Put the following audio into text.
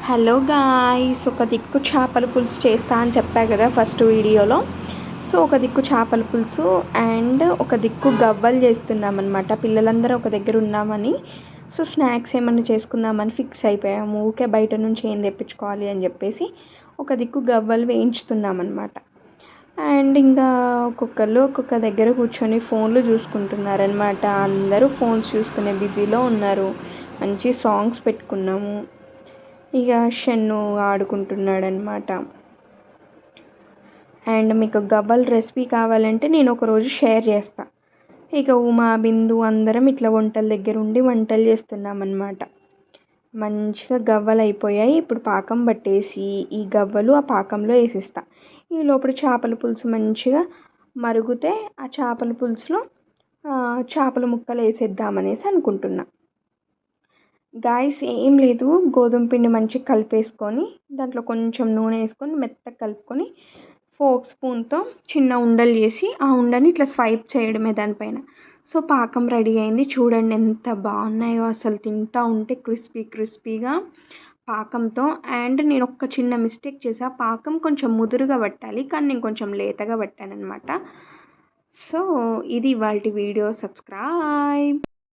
Hello guys, ఒక దిక్కు చేపల పులుసు చేస్తా అని చెప్పా కదా ఫస్ట్ వీడియోలో. సో ఒక దిక్కు చేపల పులుసు అండ్ ఒక దిక్కు గవ్వలు చేస్తున్నామన్నమాట. పిల్లలందరూ ఒక దగ్గర ఉన్నామని సో స్నాక్స్ ఏమన్నా చేసుకుందామని ఫిక్స్ అయిపోయాము. ఊకే బయట నుంచి ఏం తెప్పించుకోవాలి అని చెప్పేసి ఒక దిక్కు గవ్వలు వేయించుతున్నామన్నమాట. అండ్ ఇంకా ఒక్కొక్కరు ఒక్కొక్క దగ్గర కూర్చొని ఫోన్లు చూసుకుంటున్నారనమాట. అందరూ ఫోన్స్ చూసుకునే బిజీలో ఉన్నారు. మంచి సాంగ్స్ పెట్టుకున్నాము. ఇక షన్ను ఆడుకుంటున్నాడనమాట. అండ్ మీకు గవ్వల రెసిపీ కావాలంటే నేను ఒకరోజు షేర్ చేస్తా. ఇక ఉమా బిందు అందరం ఇట్లా వంటల దగ్గర ఉండి వంటలు చేస్తున్నామన్నమాట. మంచిగా గవ్వలు అయిపోయాయి. ఇప్పుడు పాకం పట్టేసి ఈ గవ్వలు ఆ పాకంలో వేసేస్తా. ఈ లోపల చేపల పులుసు మంచిగా మరుగుతే ఆ చేపల పులుసులో చేపల ముక్కలు వేసేద్దామనేసి అనుకుంటున్నా. గాయస్ ఏం లేదు, గోధుమ పిండి మంచిగా కలిపేసుకొని దాంట్లో కొంచెం నూనె వేసుకొని మెత్తగా కలుపుకొని ఫోక్ స్పూన్తో చిన్న ఉండలు చేసి ఆ ఉండని ఇట్లా స్వైప్ చేయడమే దానిపైన. సో పాకం రెడీ అయింది. చూడండి ఎంత బాగున్నాయో, అసలు తింటా ఉంటే క్రిస్పీగా పాకంతో. అండ్ నేను ఒక చిన్న మిస్టేక్ చేసా, పాకం కొంచెం ముదురుగా పట్టాలి కానీ నేను కొంచెం లేతగా పట్టాను అనమాట. సో ఇది ఇవాల్టి వీడియో. సబ్స్క్రైబ్.